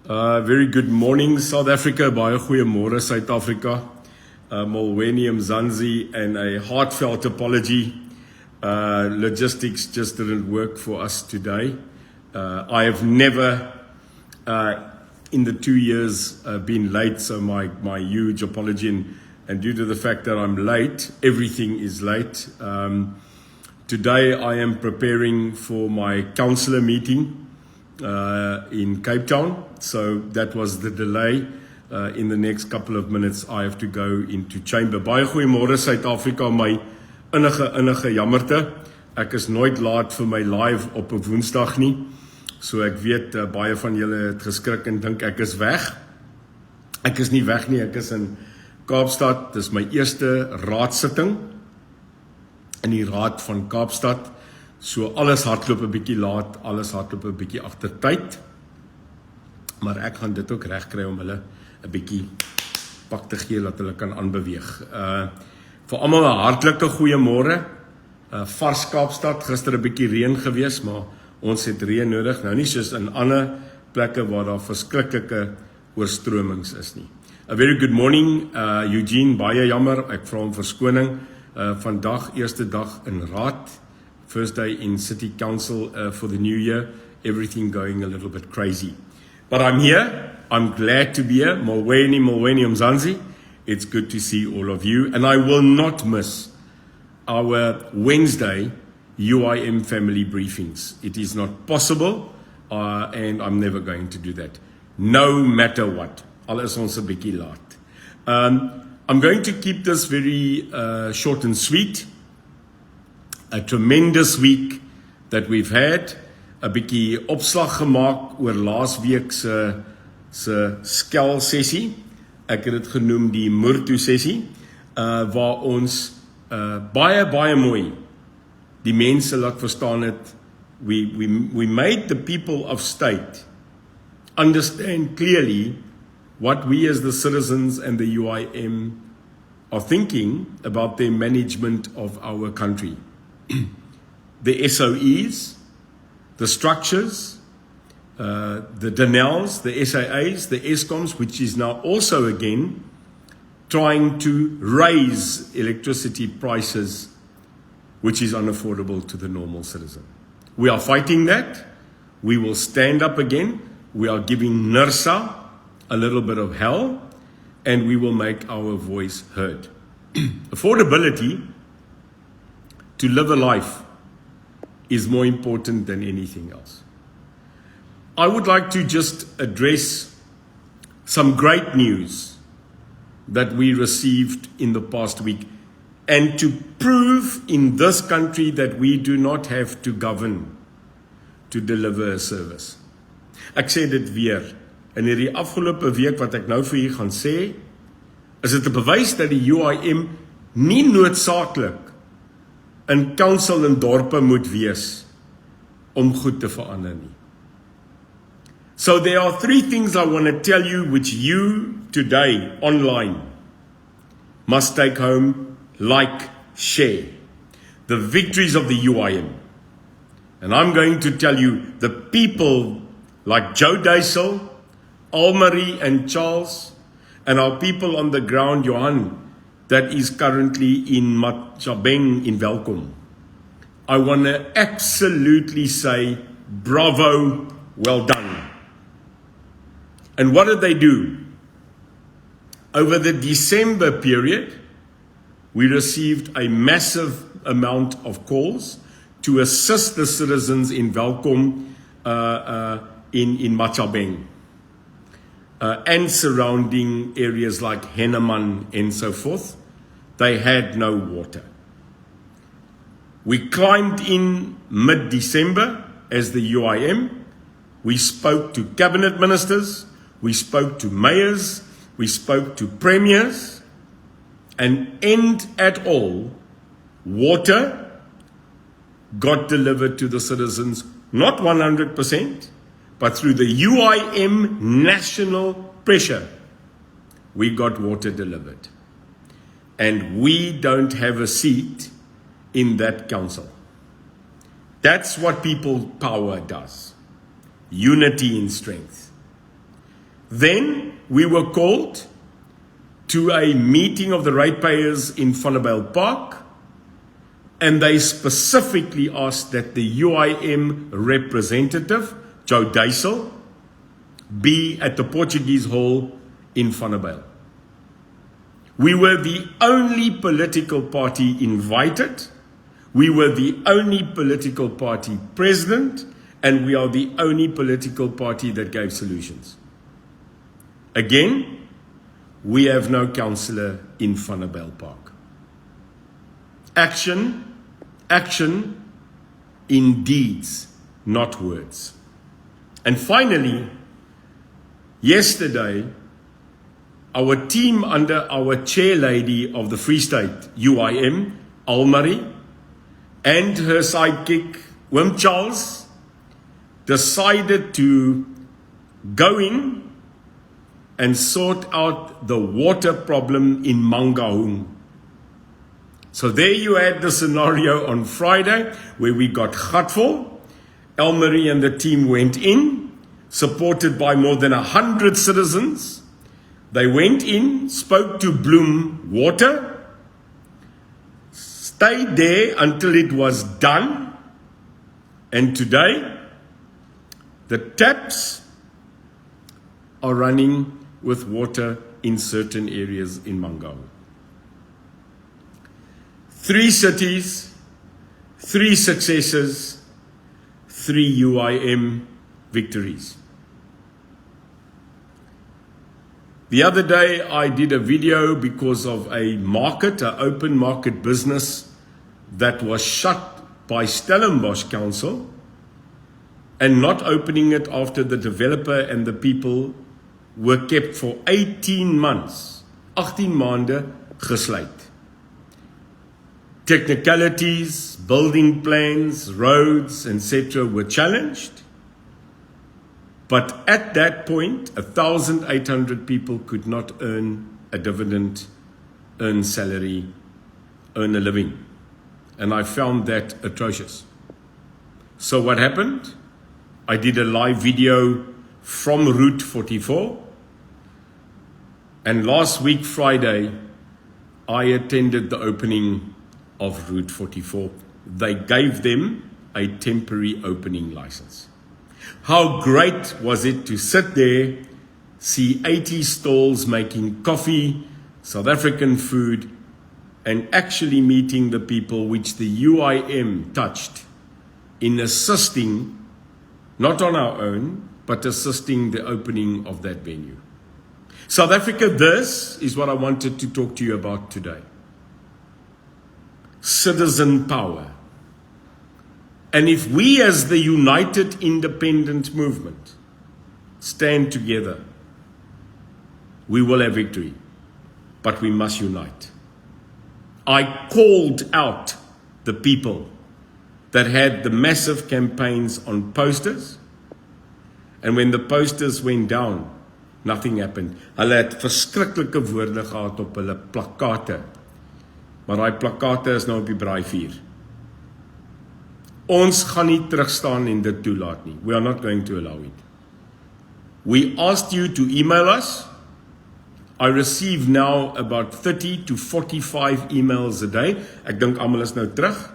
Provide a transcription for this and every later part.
Very good morning, South Africa. Baie goeiemôre, South Africa. Molweni Mzansi, and a heartfelt apology. Logistics just didn't work for us today. I have never, in the 2 years, been late, so my huge apology. And due to the fact that I'm late, everything is late. Today I am preparing for my councillor meeting in Cape Town, so that was the delay. In the next couple of minutes I have to go into chamber. Baie goeiemôre Suid-Afrika, my innige jammerte. Ek is nooit laat vir my live op 'n Woensdag nie. So ek weet baie van julle het geskrik en dink ek is weg. Ek is nie weg nie, ek is in Kaapstad. Dis my eerste raadsitting in die Raad van Kaapstad. So alles hardloop 'n bietjie laat, alles hardloop 'n bietjie agter tyd. Maar ek gaan dit ook reg kry om hulle 'n bietjie pak te gee dat hulle kan aanbeweeg. Vir almal 'n hartlike goeiemôre. Vars Kaapstad, gister 'n bietjie reën gewees, maar ons het reën nodig. Nou nie soos in ander plekke waar daar verskriklike oorstromings is nie. A very good morning, Eugene, baie jammer, ek vra om verskoning. Vandag eerste dag in Raad. First day in City Council for the new year, everything going a little bit crazy. But I'm here, I'm glad to be here. Molweni Mzansi, it's good to see all of you. And I will not miss our Wednesday UIM family briefings. It is not possible, and I'm never going to do that, no matter what. Al is ons 'n bietjie laat. I'm going to keep this very short and sweet. A tremendous week that we've had, 'n bietjie opslag gemaak oor laasweek se skel sessie. Ek het dit genoem die Murtu sessie, waar ons baie mooi die mense laat verstaan het. We made the people of state understand clearly what we as the citizens and the UIM are thinking about the management of our country. The SOEs, the structures, the DNLs, the SAAs, the ESCOMs, which is now also again trying to raise electricity prices, which is unaffordable to the normal citizen. We are fighting that. We will stand up again. We are giving NERSA a little bit of hell, and we will make our voice heard. Affordability, to live a life, is more important than anything else. I would like to just address some great news that we received in the past week, and to prove in this country that we do not have to govern to deliver a service. Ek sê dit weer, in hierdie afgelope week wat ek nou vir julle gaan sê, is dit 'n bewys dat die UIM nie noodsaaklik in council en dorpe moet wees om goed te verander nie. So there are 3 things I want to tell you which you today online must take home, like, share. The victories of the UIM. And I'm going to tell you the people like Joe Duisel, Almarie and Charles, and our people on the ground, Johan, that is currently in Machabeng in Welkom. I want to absolutely say bravo, well done. And what did they do? Over the December period, we received a massive amount of calls to assist the citizens in Welkom, in Machabeng, and surrounding areas like Henneman and so forth. They had no water. We climbed in mid-December as the UIM. We spoke to cabinet ministers, we spoke to mayors, we spoke to premiers, and end at all, water got delivered to the citizens, not 100%, but through the UIM national pressure, we got water delivered. And we don't have a seat in that council. That's what people power does. Unity in strength. Then we were called to a meeting of the ratepayers in Vanderbijl Park, and they specifically asked that the UIM representative, Joe Duisel, be at the Portuguese Hall in Vanderbijl. We were the only political party invited, we were the only political party president, and we are the only political party that gave solutions. Again, we have no councillor in Vanderbijl Park. Action in deeds, not words. And finally, yesterday, our team under our chair lady of the Free State, UIM, Almarie, and her sidekick, Wim Charles, decided to go in and sort out the water problem in Mangaung. So there you had the scenario on Friday where we got gatvol. Elmarie and the team went in, supported by more than 100 citizens. They went in, spoke to Bloem Water, stayed there until it was done, and today the taps are running with water in certain areas in Mangaung. 3 cities, 3 successes, 3 UIM victories. The other day I did a video because of a market, an open market business that was shut by Stellenbosch Council and not opening it after the developer and the people were kept for 18 months, 18 maande gesluit. Technicalities, building plans, roads, etc. were challenged. But at that point, 1,800 people could not earn a dividend, earn salary, earn a living. And I found that atrocious. So what happened? I did a live video from Route 44. And last week, Friday, I attended the opening of Route 44. They gave them a temporary opening license. How great was it to sit there, see 80 stalls making coffee, South African food, and actually meeting the people which the UIM touched in assisting, not on our own, but assisting the opening of that venue. South Africa, this is what I wanted to talk to you about today. Citizen power. And if we as the United Independent Movement stand together, we will have victory. But we must unite. I called out the people that had the massive campaigns on posters, and when the posters went down, nothing happened. Hulle het verskriklike woorde gehad op hulle plakate. Maar daai plakate is nou op die braaivuur. Ons gaan nie terugstaan en dit toelaat nie. We are not going to allow it. We asked you to email us. I receive now about 30 to 45 emails a day. Ek dink almal is nou terug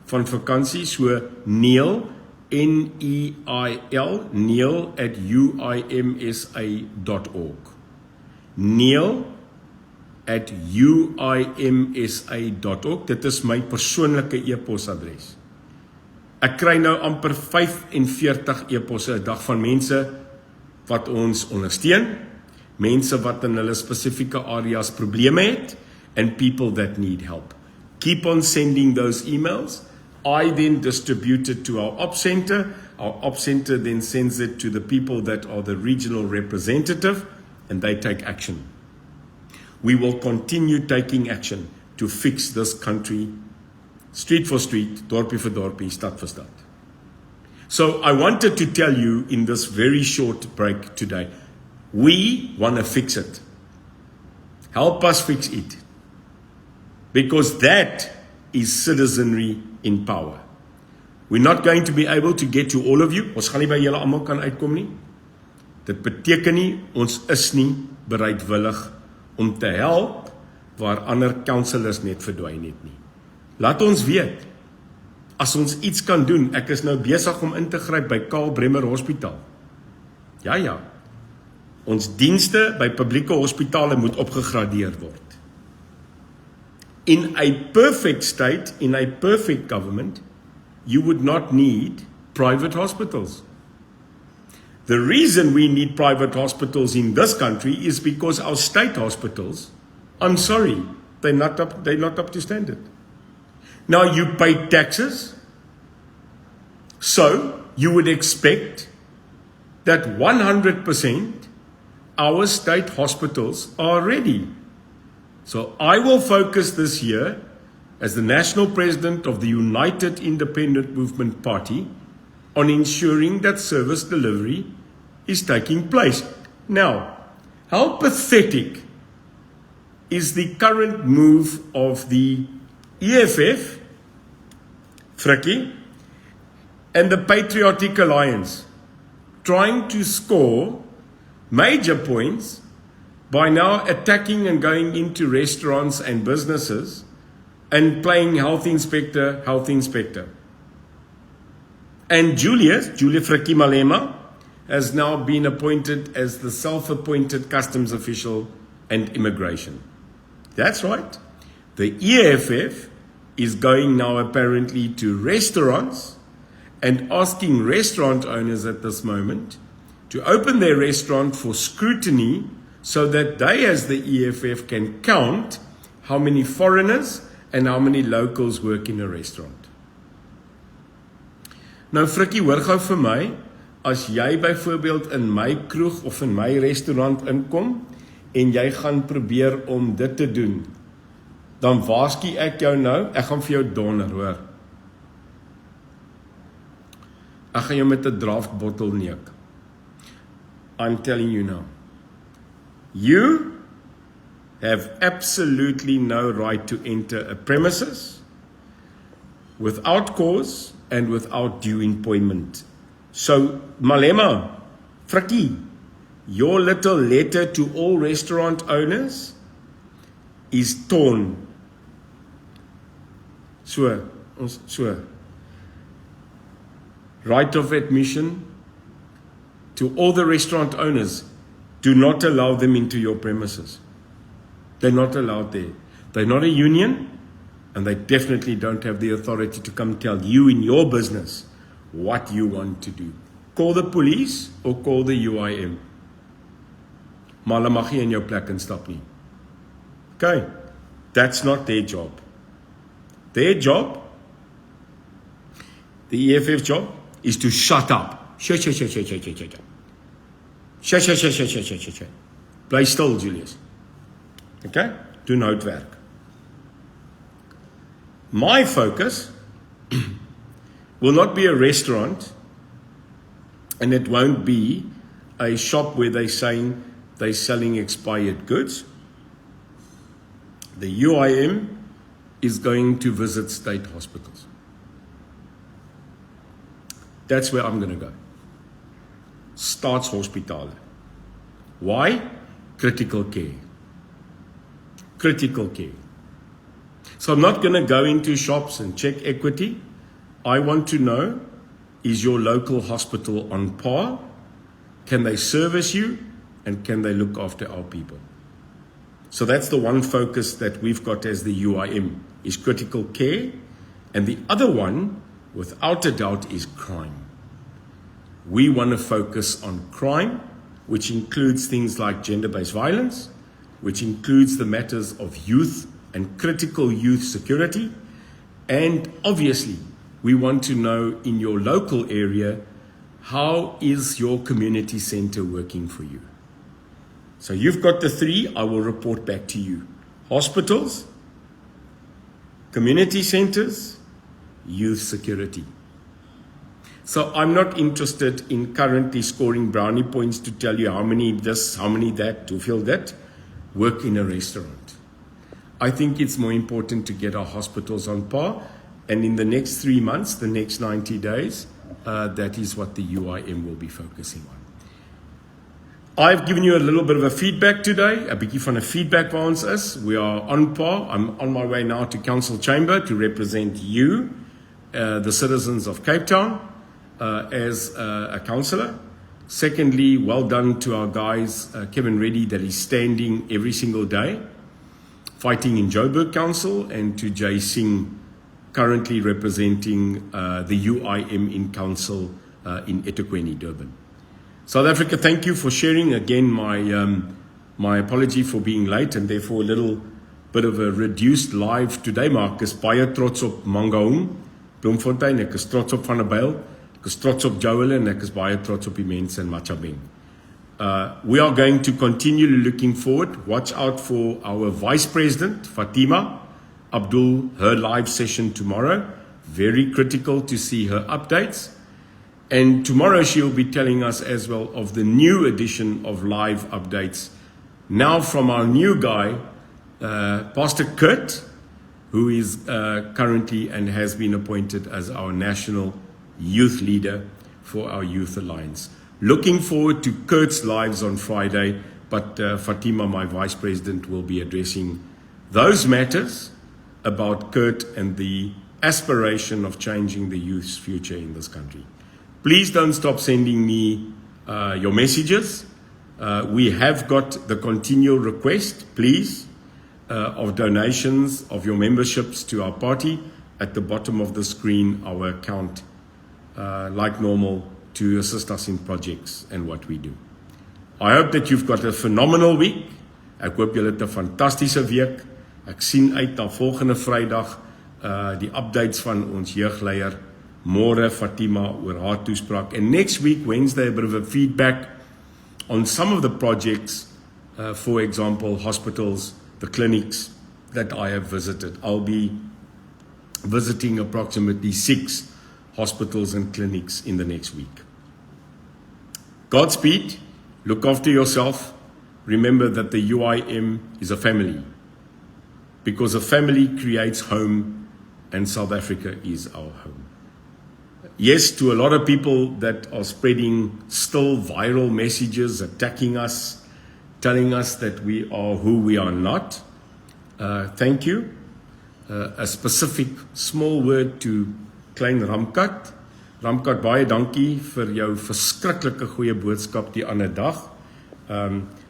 van vakansie, so Neil, N-E-I-L, Neil at uimsa.org. Neil at uimsa.org. Dit is my persoonlike e-posadres. Ek kry nou amper 45 e-posse 'n dag van mense wat ons ondersteun, mense wat in hulle spesifieke areas probleme het, and people that need help. Keep on sending those emails. I then distribute it to our op center. Our op center then sends it to the people that are the regional representative, and they take action. We will continue taking action to fix this country, street for street, dorpie vir dorpie, stad vir stad. So I wanted to tell you in this very short break today, we want to fix it. Help us fix it. Because that is citizenry in power. We're not going to be able to get to all of you. Ons gaan nie by julle almal kan uitkom nie. Dit beteken nie, ons is nie bereidwillig om te help waar ander counselors net verdwyn het nie. Laat ons weet, as ons iets kan doen, ek is nou besig om in te gryp by Karl Bremer Hospitaal. Ja, ons dienste by publieke hospitale moet opgegradeer word. In a perfect state, in a perfect government, you would not need private hospitals. The reason we need private hospitals in this country is because our state hospitals, I'm sorry, they're not up to standard. Now you pay taxes, so you would expect that 100% our state hospitals are ready. So I will focus this year as the national president of the United Independent Movement Party on ensuring that service delivery is taking place. Now, how pathetic is the current move of the EFF, Frikkie, and the Patriotic Alliance, trying to score major points by now attacking and going into restaurants and businesses and playing health inspector. And Julia Frikkie Malema has now been appointed as the self-appointed customs official and immigration. That's right. The EFF is going now apparently to restaurants and asking restaurant owners at this moment to open their restaurant for scrutiny so that they, as the EFF, can count how many foreigners and how many locals work in a restaurant. Nou Frikkie, hoor gou vir my, as jy byvoorbeeld in my kroeg of in my restaurant inkom en jy gaan probeer om dit te doen, dan waarsku ek jou nou, ek gaan vir jou donder, hoor. Ek gaan jou met 'n draft bottle neek. I'm telling you now. You have absolutely no right to enter a premises without cause and without due employment. So, Malema, Frikkie, your little letter to all restaurant owners is torn. So. Right of admission to all the restaurant owners. Do not allow them into your premises. They're not allowed there. They're not a union, and they definitely don't have the authority to come tell you in your business what you want to do. Call the police or call the UIM. Maar hulle mag nie in jou plek instap nie. Okay, that's not their job. Their job, the EFF job, is to shut up. Shut. Bly stil, Julius. Okay? Doen houtwerk. My focus will not be a restaurant, and it won't be a shop where they're saying they're selling expired goods. The UIM is going to visit state hospitals. That's where I'm going to go. Staatshospitale. Why? Critical care. Critical care. So I'm not going to go into shops and check equity. I want to know, is your local hospital on par? Can they service you? And can they look after our people? So that's the one focus that we've got as the UIM, is critical care. And the other one, without a doubt, is crime. We want to focus on crime, which includes things like gender-based violence, which includes the matters of youth and critical youth security. And obviously, we want to know in your local area, how is your community center working for you? So you've got the three, I will report back to you. Hospitals, community centers, youth security. So I'm not interested in currently scoring brownie points to tell you how many this, how many that, to feel that, work in a restaurant. I think it's more important to get our hospitals on par, and in the next 3 months, the next 90 days, that is what the UIM will be focusing on. I've given you a little bit of a feedback today, a bietjie van 'n feedback waar ons is. We are on par. I'm on my way now to Council Chamber to represent you, the citizens of Cape Town, as a councillor. Secondly, well done to our guys, Kevin Reddy, that is standing every single day, fighting in Joburg Council, and to Jay Singh, currently representing the UIM in Council in eThekwini, Durban. South Africa, thank you for sharing. Again, my apology for being late and therefore a little bit of a reduced live today. Maar ek is baie trots op Mangaung, Bloemfontein, ek is trots op Van der Byl, ek is trots op Joel en ek is baie trots op die mense in Machabeng. We are going to continue looking forward. Watch out for our Vice President, Fatima Abdul, her live session tomorrow. Very critical to see her updates. And tomorrow she'll be telling us as well of the new edition of live updates. Now from our new guy, Pastor Kurt, who is currently and has been appointed as our national youth leader for our Youth Alliance. Looking forward to Kurt's lives on Friday, but Fatima, my Vice President, will be addressing those matters about Kurt and the aspiration of changing the youth's future in this country. Please don't stop sending me your messages. We have got the continual request, please, of donations of your memberships to our party. At the bottom of the screen, our account, like normal, to assist us in projects and what we do. I hope that you've got a phenomenal week. Ek hoop julle het 'n fantastiese week. Ek sien uit na volgende Vrydag die updates van ons jeugleier. Môre Fatima oor haar toespraak. And next week, Wednesday, a bit of a feedback on some of the projects, for example, hospitals, the clinics that I have visited. I'll be visiting approximately 6 hospitals and clinics in the next week. Godspeed, look after yourself. Remember that the UIM is a family, because a family creates home, and South Africa is our home. Yes, to a lot of people that are spreading still viral messages, attacking us, telling us that we are who we are not, thank you. A specific small word to Klein Ramkat. Ramkat, baie dankie vir jou verskriklike goeie boodskap die ander dag.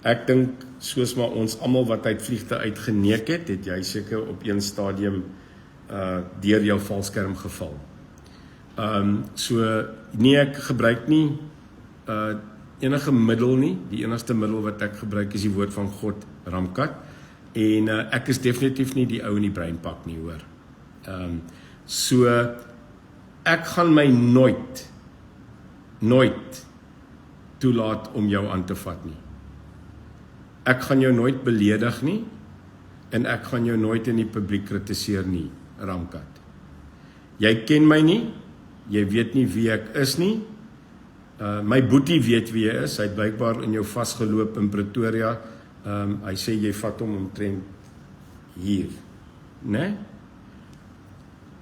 Ek dink, soos maar ons almal wat uit vliegte uitgeneek het, het jy seker op een stadium deur jou valskerm geval. So, nee, ek gebruik nie enige middel nie. Die enigste middel wat ek gebruik is die woord van God, Ramkat. En ek is definitief nie die ou in die breinpak nie, hoor. So, ek gaan my nooit toelaat om jou aan te vat nie. Ek gaan jou nooit beledig nie, en ek gaan jou nooit in die publiek kritiseer nie, Ramkat. Jy ken my nie, jy weet nie wie ek is nie. My boetie weet wie hy is. Hy het blykbaar in jou vasgeloop in Pretoria. Hy sê jy vat hom omtrent hier, né?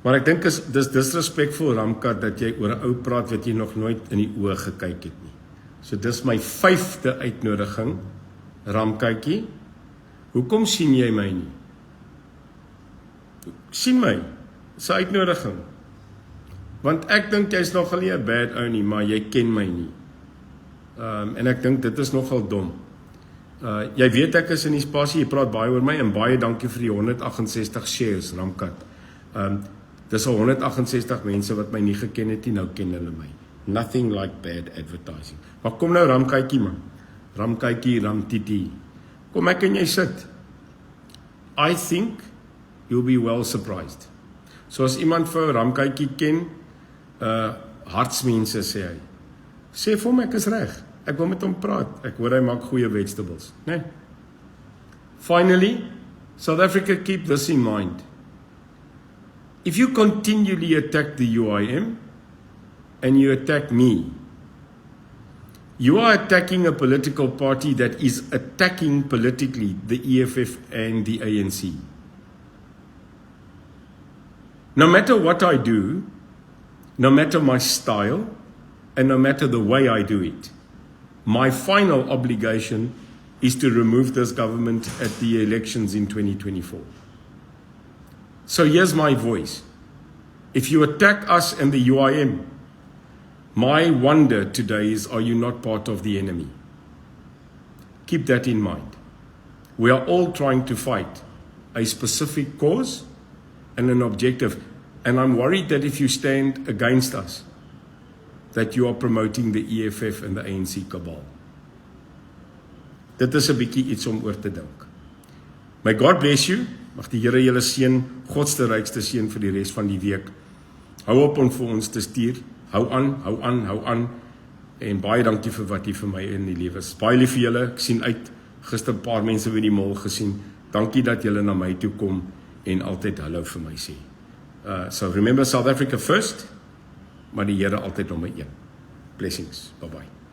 Maar ek dink dis disrespectful, Ramkat, dat jy oor 'n ou praat wat jy nog nooit in die oë gekyk het nie. So dis my 5de uitnodiging, Ramkatjie. Hoekom sien jy my nie? Sien my, dis 'n uitnodiging. Want ek dink jy's nogal nie 'n bad ou nie, maar jy ken my nie. En ek dink dit is nogal dom. Jy weet ek is in die spasie, jy praat baie oor my, en baie dankie vir die 168 shares, Ramkat. Dis al 168 mense wat my nie geken het nie, nou ken hulle my. Nothing like bad advertising. Maar kom nou, Ramkatjie man. Ramkatjie, Ramtiti. Kom ek en jy sit. I think you'll be well surprised. So as iemand vir Ramkatjie ken, hartsmense sê hy. Sê vir hom ek is reg. Ek wil met hom praat. Ek hoor hy maak goeie vegetables, né? Finally, South Africa, keep this in mind. If you continually attack the UIM and you attack me, you are attacking a political party that is attacking politically the EFF and the ANC. No matter what I do, no matter my style, and no matter the way I do it, My final obligation is to remove this government at the elections in 2024. So here's my voice. If you attack us and the UIM, my wonder today is, are you not part of the enemy? Keep that in mind. We are all trying to fight a specific cause and an objective. And I'm worried that if you stand against us, that you are promoting the EFF and the ANC cabal. Dit is 'n bietjie iets om oor te dink. May God bless you. Mag die Here julle seën, God se rykste seën vir die res van die week. Hou op om vir ons te stuur. Hou aan, hou aan, hou aan. En baie dankie vir wat jy vir my in die lewe is. Baie lief vir julle. Ek sien uit. Gister 'n paar mense by die mall gesien. Dankie dat julle na my toe kom en altyd hallo vir my sê. So remember South Africa first, maar die Here altyd nommer 1. Blessings. Bye bye.